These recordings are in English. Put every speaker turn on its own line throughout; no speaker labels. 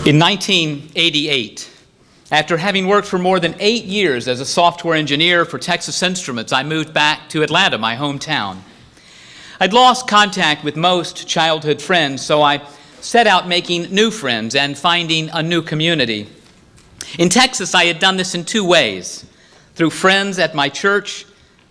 In 1988, after having worked for more than 8 years as a software engineer for Texas Instruments, I moved back to Atlanta, my hometown. I'd lost contact with most childhood friends, so I set out making new friends and finding a new community. In Texas, I had done this in 2 ways: through friends at my church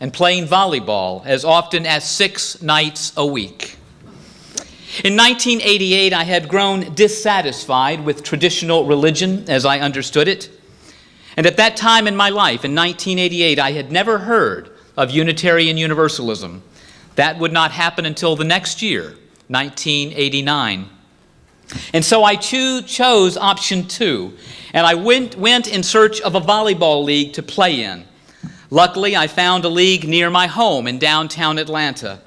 and playing volleyball as often as 6 nights a week. In 1988, I had grown dissatisfied with traditional religion as I understood it. And at that time in my life, in 1988, I had never heard of Unitarian Universalism. That would not happen until the next year, 1989. And so I chose option 2, and I went in search of a volleyball league to play in. Luckily, I found a league near my home in downtown Atlanta.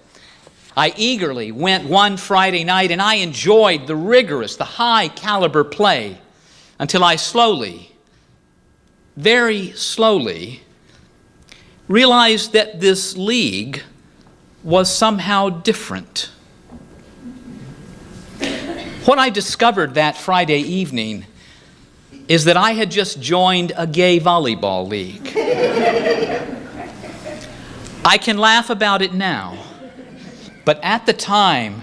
I eagerly went one Friday night, and I enjoyed the rigorous, the high-caliber play until I slowly, very slowly, realized that this league was somehow different. What I discovered that Friday evening is that I had just joined a gay volleyball league. I can laugh about it now, but at the time,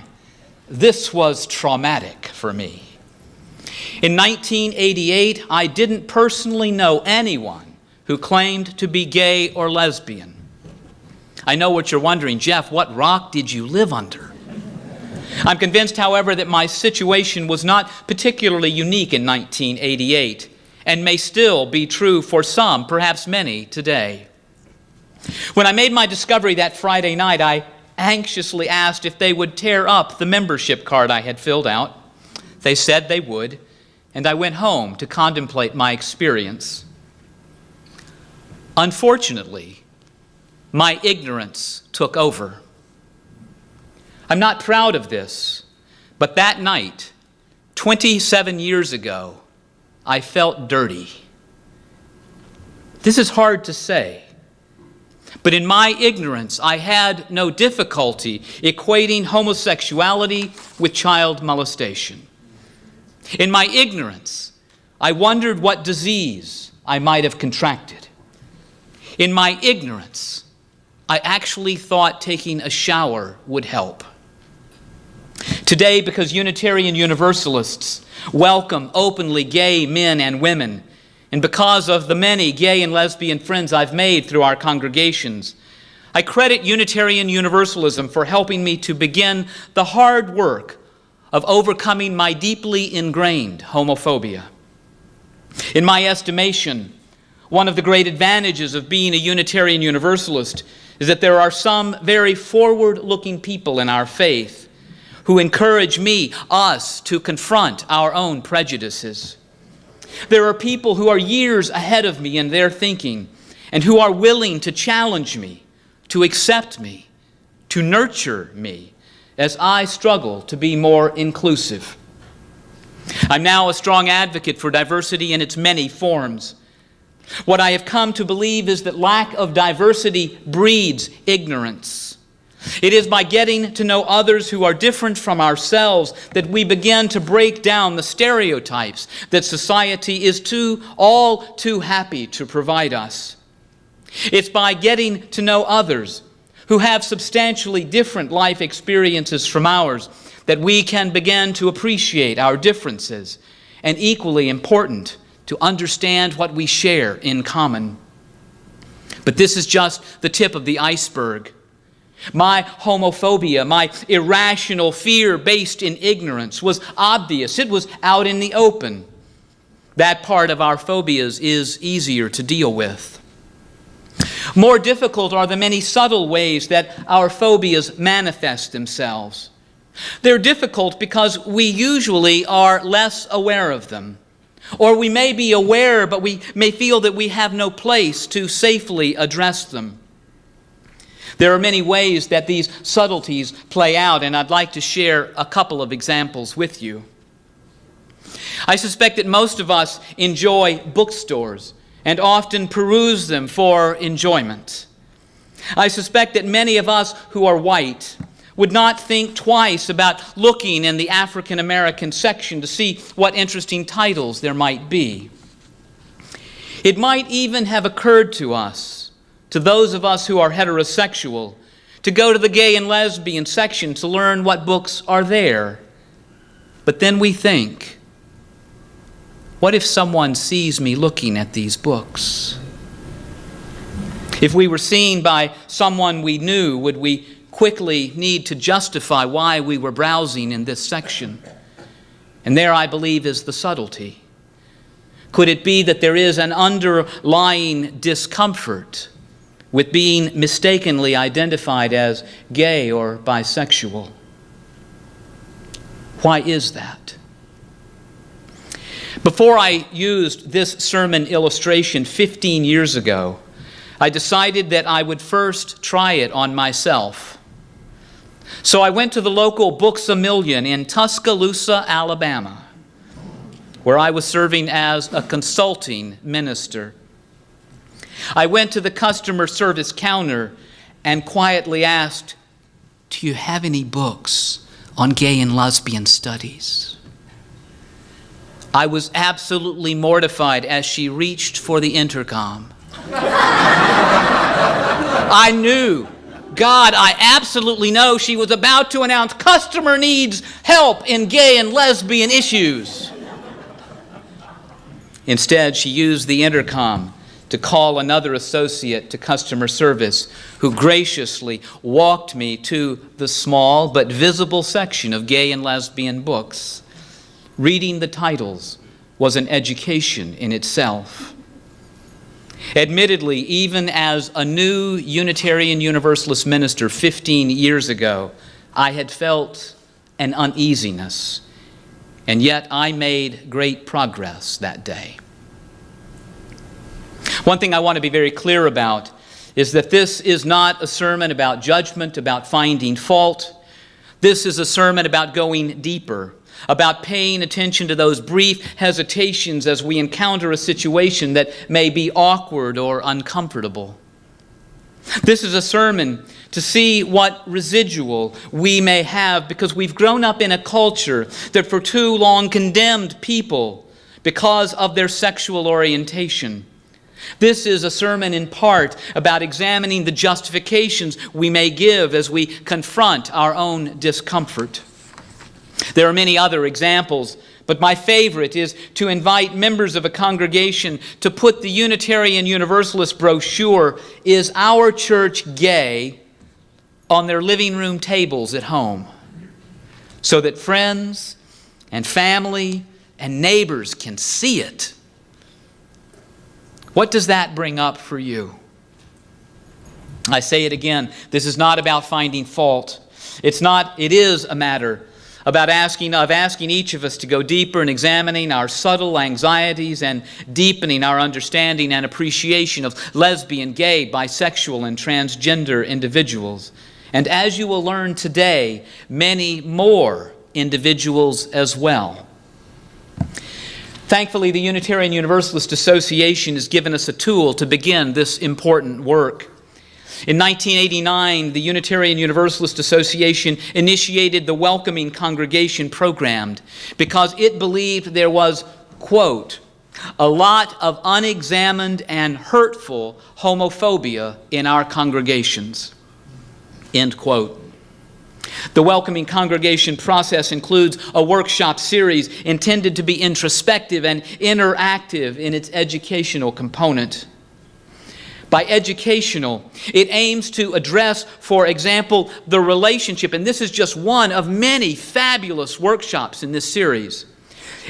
this was traumatic for me. In 1988, I didn't personally know anyone who claimed to be gay or lesbian. I know what you're wondering, Jeff, what rock did you live under? I'm convinced, however, that my situation was not particularly unique in 1988 and may still be true for some, perhaps many, today. When I made my discovery that Friday night, I anxiously asked if they would tear up the membership card I had filled out. They said they would, and I went home to contemplate my experience. Unfortunately, my ignorance took over. I'm not proud of this, but that night, 27 years ago, I felt dirty. This is hard to say, but in my ignorance, I had no difficulty equating homosexuality with child molestation. In my ignorance, I wondered what disease I might have contracted. In my ignorance, I actually thought taking a shower would help. Today, because Unitarian Universalists welcome openly gay men and women, and because of the many gay and lesbian friends I've made through our congregations, I credit Unitarian Universalism for helping me to begin the hard work of overcoming my deeply ingrained homophobia. In my estimation, one of the great advantages of being a Unitarian Universalist is that there are some very forward-looking people in our faith who encourage us to confront our own prejudices. There are people who are years ahead of me in their thinking and who are willing to challenge me, to accept me, to nurture me as I struggle to be more inclusive. I'm now a strong advocate for diversity in its many forms. What I have come to believe is that lack of diversity breeds ignorance. It is by getting to know others who are different from ourselves that we begin to break down the stereotypes that society is all too happy to provide us. It's by getting to know others who have substantially different life experiences from ours that we can begin to appreciate our differences, and equally important, to understand what we share in common. But this is just the tip of the iceberg. My homophobia, my irrational fear based in ignorance was obvious. It was out in the open. That part of our phobias is easier to deal with. More difficult are the many subtle ways that our phobias manifest themselves. They're difficult because we usually are less aware of them. Or we may be aware, but we may feel that we have no place to safely address them. There are many ways that these subtleties play out, and I'd like to share a couple of examples with you. I suspect that most of us enjoy bookstores and often peruse them for enjoyment. I suspect that many of us who are white would not think twice about looking in the African American section to see what interesting titles there might be. It might even have occurred to us, to those of us who are heterosexual, to go to the gay and lesbian section to learn what books are there. But then we think, what if someone sees me looking at these books? If we were seen by someone we knew, would we quickly need to justify why we were browsing in this section? And there, I believe, is the subtlety. Could it be that there is an underlying discomfort with being mistakenly identified as gay or bisexual? Why is that? Before I used this sermon illustration 15 years ago, I decided that I would first try it on myself. So I went to the local Books A Million in Tuscaloosa, Alabama, where I was serving as a consulting minister. I went to the customer service counter and quietly asked, "Do you have any books on gay and lesbian studies?" I was absolutely mortified as she reached for the intercom. I knew, God, I absolutely know she was about to announce customer needs help in gay and lesbian issues. Instead, she used the intercom to call another associate to customer service who graciously walked me to the small but visible section of gay and lesbian books. Reading the titles was an education in itself. Admittedly, even as a new Unitarian Universalist minister 15 years ago, I had felt an uneasiness, and yet I made great progress that day. One thing I want to be very clear about is that this is not a sermon about judgment, about finding fault. This is a sermon about going deeper, about paying attention to those brief hesitations as we encounter a situation that may be awkward or uncomfortable. This is a sermon to see what residual we may have because we've grown up in a culture that for too long condemned people because of their sexual orientation. This is a sermon in part about examining the justifications we may give as we confront our own discomfort. There are many other examples, but my favorite is to invite members of a congregation to put the Unitarian Universalist brochure, "Is Our Church Gay?" on their living room tables at home, so that friends and family and neighbors can see it. What does that bring up for you? I say it again, this is not about finding fault. It is a matter about asking each of us to go deeper in examining our subtle anxieties and deepening our understanding and appreciation of lesbian, gay, bisexual, and transgender individuals. And as you will learn today, many more individuals as well. Thankfully, the Unitarian Universalist Association has given us a tool to begin this important work. In 1989, the Unitarian Universalist Association initiated the Welcoming Congregation program because it believed there was, quote, "a lot of unexamined and hurtful homophobia in our congregations," end quote. The Welcoming Congregation process includes a workshop series intended to be introspective and interactive in its educational component. By educational, it aims to address, for example, the relationship, and this is just one of many fabulous workshops in this series.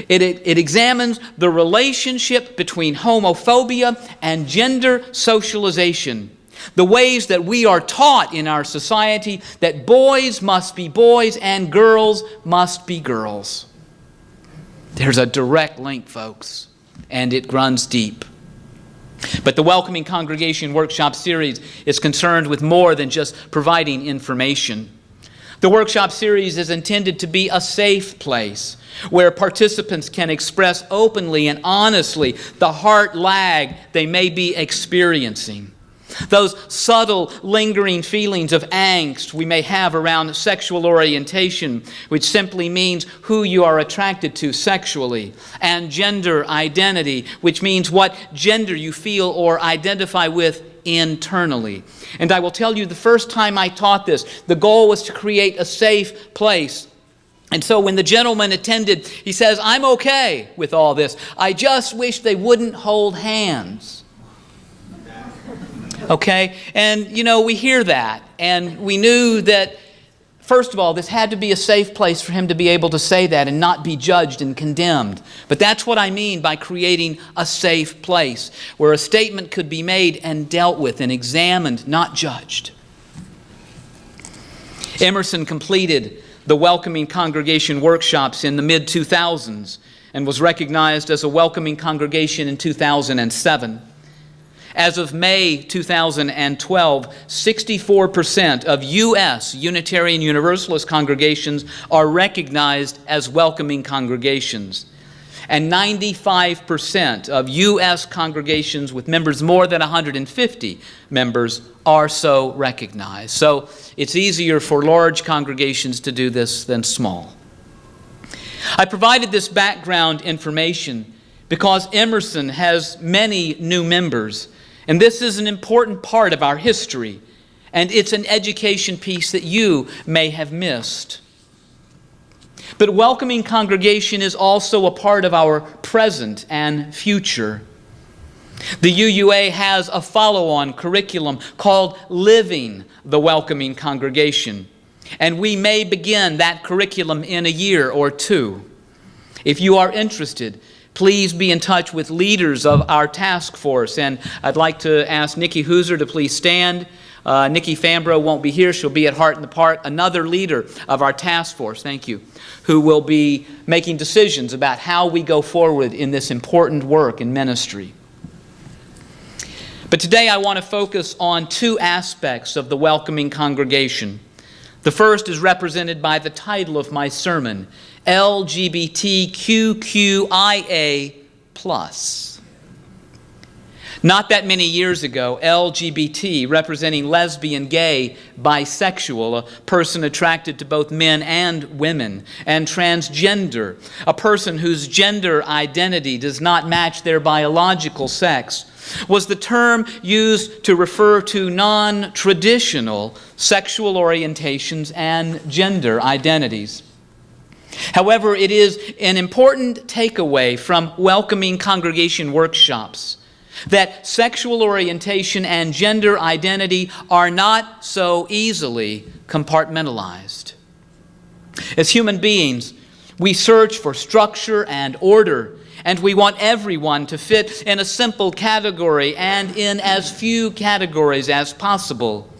It examines the relationship between homophobia and gender socialization, the ways that we are taught in our society that boys must be boys and girls must be girls. There's a direct link, folks, and it runs deep. But the Welcoming Congregation Workshop Series is concerned with more than just providing information. The workshop series is intended to be a safe place where participants can express openly and honestly the heart lag they may be experiencing. Those subtle, lingering feelings of angst we may have around sexual orientation, which simply means who you are attracted to sexually, and gender identity, which means what gender you feel or identify with internally. And I will tell you, the first time I taught this, the goal was to create a safe place. And so when the gentleman attended, he says, "I'm okay with all this. I just wish they wouldn't hold hands." Okay? And, we hear that. And we knew that, first of all, this had to be a safe place for him to be able to say that and not be judged and condemned. But that's what I mean by creating a safe place where a statement could be made and dealt with and examined, not judged. Emerson completed the Welcoming Congregation workshops in the mid-2000s and was recognized as a welcoming congregation in 2007. As of May 2012, 64% of U.S. Unitarian Universalist congregations are recognized as welcoming congregations. And 95% of U.S. congregations with members more than 150 members are so recognized. So it's easier for large congregations to do this than small. I provided this background information because Emerson has many new members. And this is an important part of our history, and it's an education piece that you may have missed. But welcoming congregation is also a part of our present and future. The UUA has a follow-on curriculum called Living the Welcoming Congregation, and we may begin that curriculum in a year or two. If you are interested, please be in touch with leaders of our task force. And I'd like to ask Nikki Hooser to please stand. Nikki Fambro won't be here. She'll be at Heart in the Park, another leader of our task force, thank you, who will be making decisions about how we go forward in this important work in ministry. But today I want to focus on two aspects of the welcoming congregation. The first is represented by the title of my sermon, LGBTQIA+. Not that many years ago, LGBT, representing lesbian, gay, bisexual, a person attracted to both men and women, and transgender, a person whose gender identity does not match their biological sex, was the term used to refer to non-traditional sexual orientations and gender identities. However, it is an important takeaway from welcoming congregation workshops that sexual orientation and gender identity are not so easily compartmentalized. As human beings, we search for structure and order, and we want everyone to fit in a simple category and in as few categories as possible.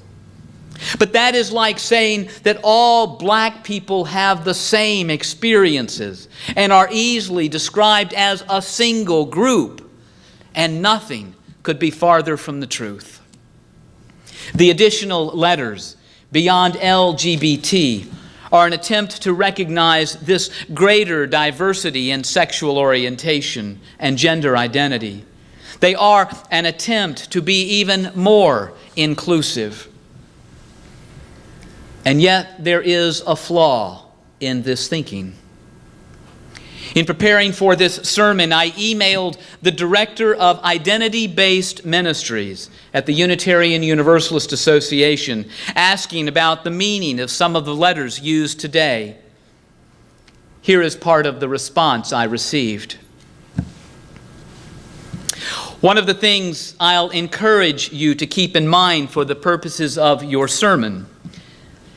But that is like saying that all black people have the same experiences and are easily described as a single group, and nothing could be farther from the truth. The additional letters beyond LGBT are an attempt to recognize this greater diversity in sexual orientation and gender identity. They are an attempt to be even more inclusive. And yet there is a flaw in this thinking. In preparing for this sermon, I emailed the director of identity-based ministries at the Unitarian Universalist Association, asking about the meaning of some of the letters used today. Here is part of the response I received. One of the things I'll encourage you to keep in mind for the purposes of your sermon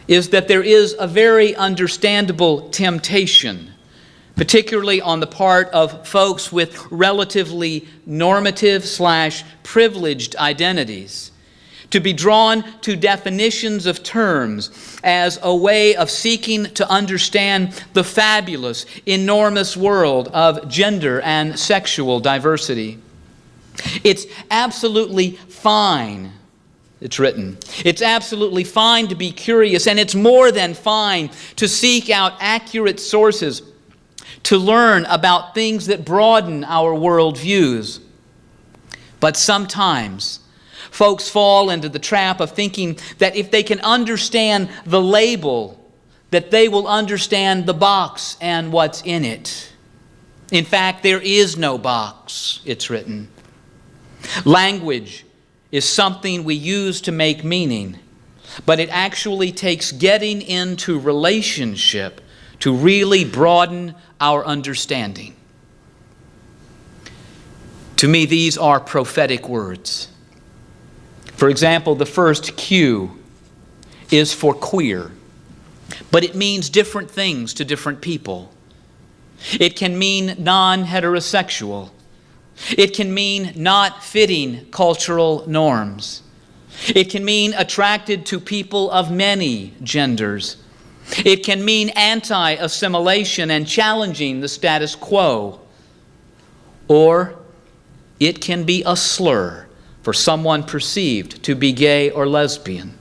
is that there is a very understandable temptation, particularly on the part of folks with relatively normative/privileged identities, to be drawn to definitions of terms as a way of seeking to understand the fabulous, enormous world of gender and sexual diversity. It's absolutely fine. It's written. It's absolutely fine to be curious, and it's more than fine to seek out accurate sources to learn about things that broaden our worldviews. But sometimes, Folks fall into the trap of thinking that if they can understand the label, that they will understand the box and what's in it. In fact, there is no box, it's written. Language is something we use to make meaning, but it actually takes getting into relationship to really broaden our understanding. To me, these are prophetic words. For example, the first Q is for queer, but it means different things to different people. It can mean non-heterosexual. It can mean not fitting cultural norms. It can mean attracted to people of many genders. It can mean anti-assimilation and challenging the status quo. Or it can be a slur for someone perceived to be gay or lesbian.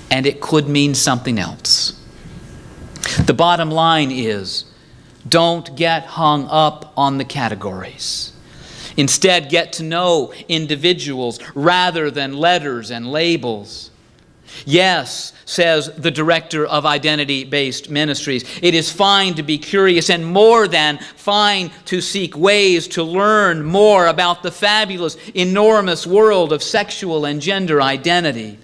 And it could mean something else. The bottom line is, don't get hung up on the categories. Instead, get to know individuals rather than letters and labels. Yes, says the director of identity-based ministries, it is fine to be curious and more than fine to seek ways to learn more about the fabulous, enormous world of sexual and gender identity.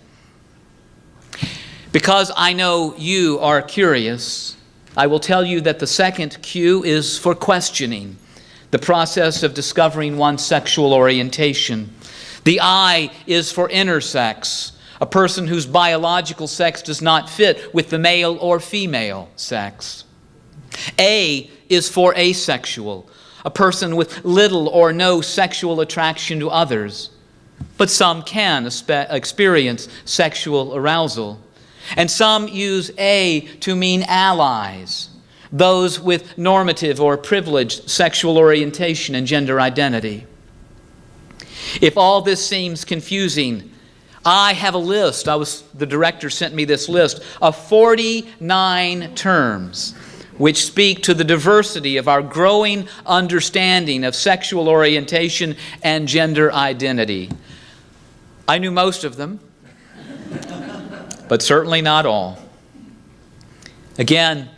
Because I know you are curious, I will tell you that the second Q is for questioning, the process of discovering one's sexual orientation. The I is for intersex, a person whose biological sex does not fit with the male or female sex. A is for asexual, a person with little or no sexual attraction to others, but some can experience sexual arousal. And some use A to mean allies, those with normative or privileged sexual orientation and gender identity. If all this seems confusing, I have a list. The director sent me this list of 49 terms which speak to the diversity of our growing understanding of sexual orientation and gender identity. I knew most of them, but certainly not all. Again,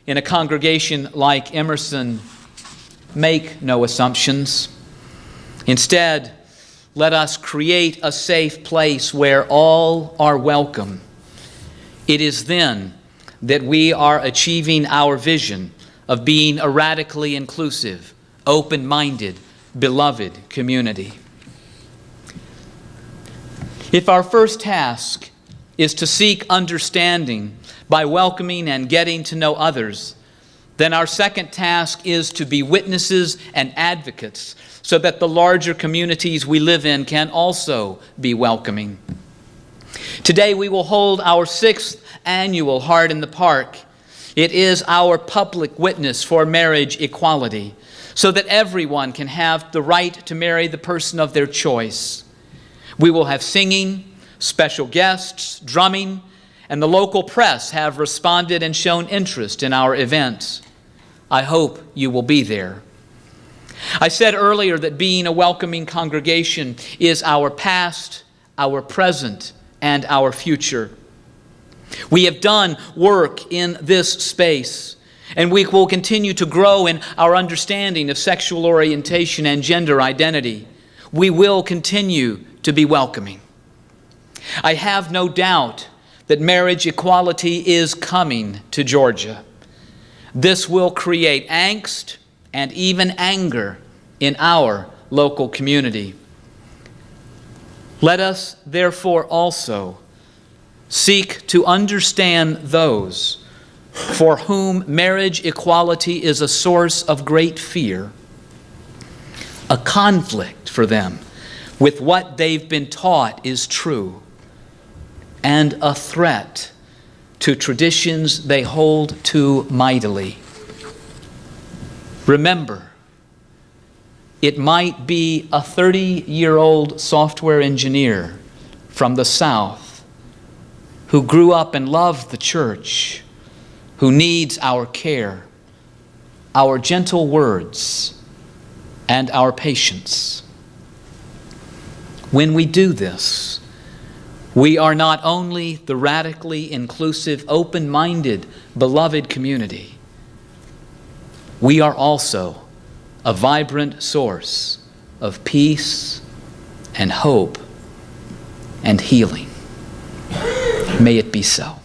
in a congregation like Emerson, make no assumptions. Instead, let us create a safe place where all are welcome. It is then that we are achieving our vision of being a radically inclusive, open-minded, beloved community. If our first task is to seek understanding by welcoming and getting to know others, then our second task is to be witnesses and advocates so that the larger communities we live in can also be welcoming. Today we will hold our 6th annual Heart in the Park. It is our public witness for marriage equality so that everyone can have the right to marry the person of their choice. We will have singing, special guests, drumming, and the local press have responded and shown interest in our event. I hope you will be there. I said earlier that being a welcoming congregation is our past, our present, and our future. We have done work in this space, and we will continue to grow in our understanding of sexual orientation and gender identity. We will continue to be welcoming. I have no doubt that marriage equality is coming to Georgia. This will create angst and even anger in our local community. Let us therefore also seek to understand those for whom marriage equality is a source of great fear, a conflict for them with what they've been taught is true, and a threat to traditions they hold to mightily. Remember, it might be a 30-year-old software engineer from the South who grew up and loved the church, who needs our care, our gentle words, and our patience. When we do this, we are not only the radically inclusive, open-minded, beloved community, we are also a vibrant source of peace and hope and healing. May it be so.